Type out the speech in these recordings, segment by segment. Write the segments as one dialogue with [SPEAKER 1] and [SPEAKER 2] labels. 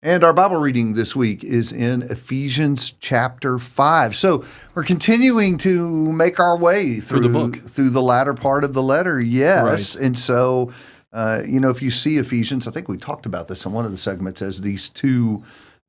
[SPEAKER 1] And our Bible reading this week is in Ephesians chapter 5. So we're continuing to make our way
[SPEAKER 2] Through the book.
[SPEAKER 1] through the latter part of the letter, yes.
[SPEAKER 2] Right.
[SPEAKER 1] And so, if you see Ephesians, I think we talked about this in one of the segments as these two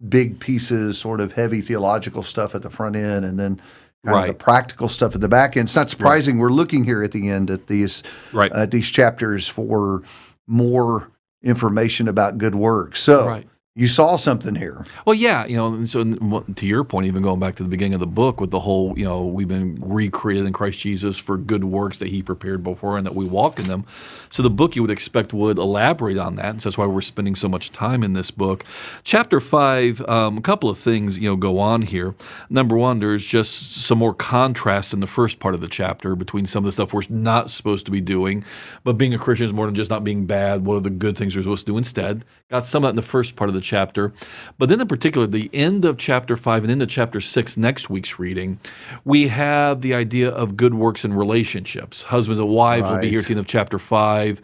[SPEAKER 1] big pieces, sort of heavy theological stuff at the front end, and then kind of the
[SPEAKER 2] Right.
[SPEAKER 1] practical stuff at the back end. It's not surprising we're looking here at the end at these
[SPEAKER 2] Right.
[SPEAKER 1] chapters for more information about good works. So.
[SPEAKER 2] Right.
[SPEAKER 1] You saw something here.
[SPEAKER 2] Well, yeah, and so to your point, even going back to the beginning of the book with the whole, we've been recreated in Christ Jesus for good works that he prepared before and that we walk in them. So the book you would expect would elaborate on that. And so that's why we're spending so much time in this book. Chapter 5, a couple of things, go on here. Number one, there's just some more contrast in the first part of the chapter between some of the stuff we're not supposed to be doing. But being a Christian is more than just not being bad. What are the good things we're supposed to do instead? Got some of that in the first part of the chapter. But then in particular, the end of chapter 5 and into chapter 6, next week's reading, we have the idea of good works in relationships. Husbands and wives will be here at the end of chapter 5.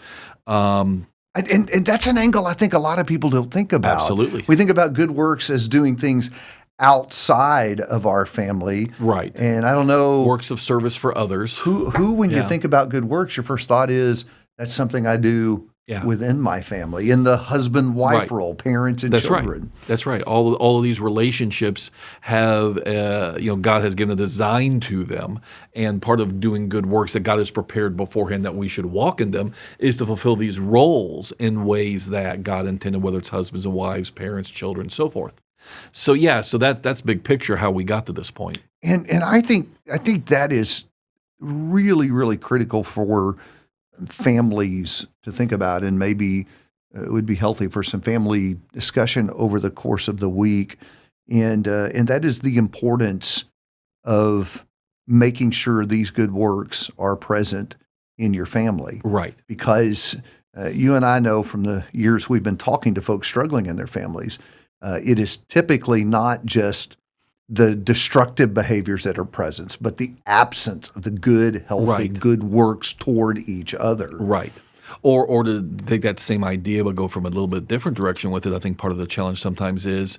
[SPEAKER 1] And that's an angle I think a lot of people don't think about.
[SPEAKER 2] Absolutely.
[SPEAKER 1] We think about good works as doing things outside of our family.
[SPEAKER 2] Right.
[SPEAKER 1] And I don't know.
[SPEAKER 2] Works of service for others.
[SPEAKER 1] Who when you think about good works, your first thought is, that's something I do within my family, in the husband-wife role, parents and children.
[SPEAKER 2] Right. That's right. All of these relationships have, God has given a design to them, and part of doing good works that God has prepared beforehand that we should walk in them is to fulfill these roles in ways that God intended, whether it's husbands and wives, parents, children, so forth. So that's big picture how we got to this point.
[SPEAKER 1] And I think that is really, really critical for families to think about, and maybe it would be healthy for some family discussion over the course of the week. And that is the importance of making sure these good works are present in your family.
[SPEAKER 2] Right.
[SPEAKER 1] Because you and I know from the years we've been talking to folks struggling in their families, it is typically not just the destructive behaviors that are present, but the absence of the good, healthy, good works toward each other.
[SPEAKER 2] Right. Or to take that same idea but go from a little bit different direction with it, I think part of the challenge sometimes is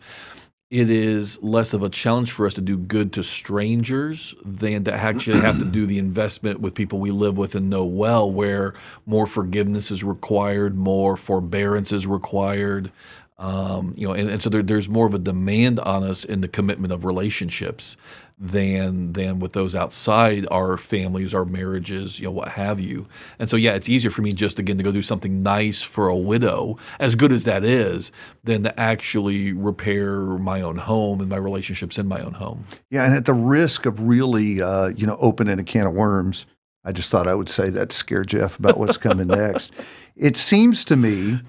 [SPEAKER 2] it is less of a challenge for us to do good to strangers than to actually have to do the investment with people we live with and know well, where more forgiveness is required, more forbearance is required. And so there's more of a demand on us in the commitment of relationships than with those outside our families, our marriages, what have you. And so, it's easier for me just, again, to go do something nice for a widow, as good as that is, than to actually repair my own home and my relationships in my own home.
[SPEAKER 1] Yeah, and at the risk of really, opening a can of worms, I just thought I would say that to scare Jeff about what's coming next. It seems to me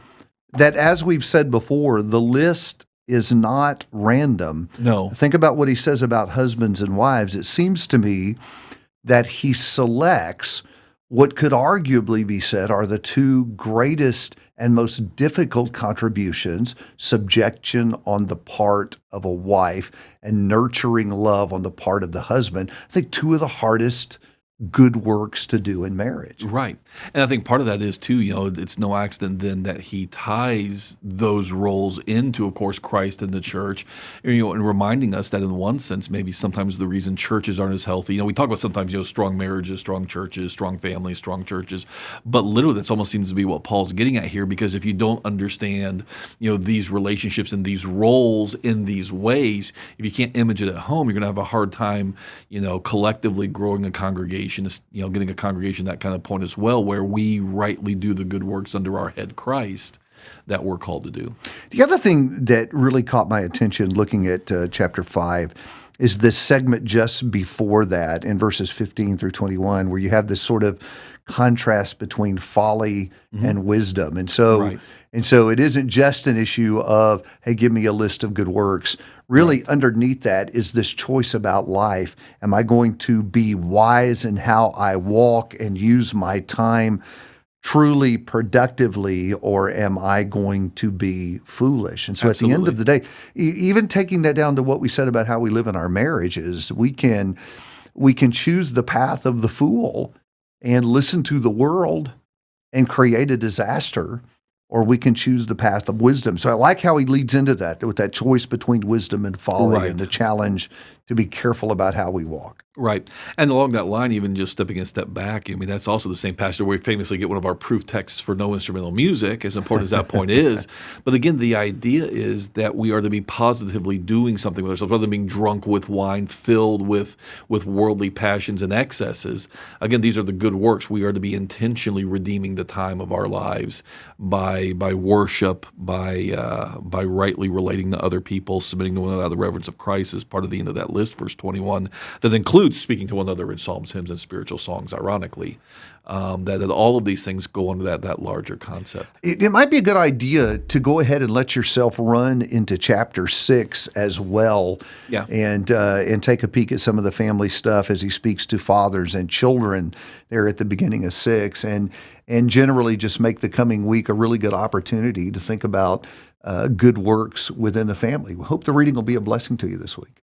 [SPEAKER 1] that, as we've said before, the list is not random.
[SPEAKER 2] No.
[SPEAKER 1] Think about what he says about husbands and wives. It seems to me that he selects what could arguably be said are the two greatest and most difficult contributions: subjection on the part of a wife and nurturing love on the part of the husband. I think two of the hardest good works to do in marriage.
[SPEAKER 2] Right. And I think part of that is, too, it's no accident then that he ties those roles into, of course, Christ and the church, and reminding us that in one sense, maybe sometimes the reason churches aren't as healthy, we talk about sometimes, strong marriages, strong churches, strong families, strong churches, but literally that's almost seems to be what Paul's getting at here, because if you don't understand, these relationships and these roles in these ways, if you can't image it at home, you're going to have a hard time, collectively growing a congregation, getting a congregation that kind of point as well, where we rightly do the good works under our head Christ that we're called to do.
[SPEAKER 1] The other thing that really caught my attention looking at chapter 5 is this segment just before that in verses 15 through 21, where you have this sort of contrast between folly and wisdom. And so it isn't just an issue of, hey, give me a list of good works. Really, underneath that is this choice about life. Am I going to be wise in how I walk and use my time truly productively, or am I going to be foolish? And so at the end of the day, even taking that down to what we said about how we live in our marriages, we can choose the path of the fool and listen to the world and create a disaster, or we can choose the path of wisdom. So I like how he leads into that with that choice between wisdom and folly
[SPEAKER 2] Right.
[SPEAKER 1] and the challenge to be careful about how we walk.
[SPEAKER 2] Right. And along that line, even just stepping a step back, I mean, that's also the same passage where we famously get one of our proof texts for no instrumental music, as important as that point is. But again, the idea is that we are to be positively doing something with ourselves, rather than being drunk with wine, filled with worldly passions and excesses. Again, these are the good works. We are to be intentionally redeeming the time of our lives by worship, by rightly relating to other people, submitting to one another out of the reverence of Christ as part of the end of that list, verse 21, that includes speaking to one another in psalms, hymns, and spiritual songs, ironically, that all of these things go under that larger concept.
[SPEAKER 1] It might be a good idea to go ahead and let yourself run into chapter 6 as well,
[SPEAKER 2] Yeah.
[SPEAKER 1] and take a peek at some of the family stuff as he speaks to fathers and children there at the beginning of 6, and generally just make the coming week a really good opportunity to think about good works within the family. We hope the reading will be a blessing to you this week.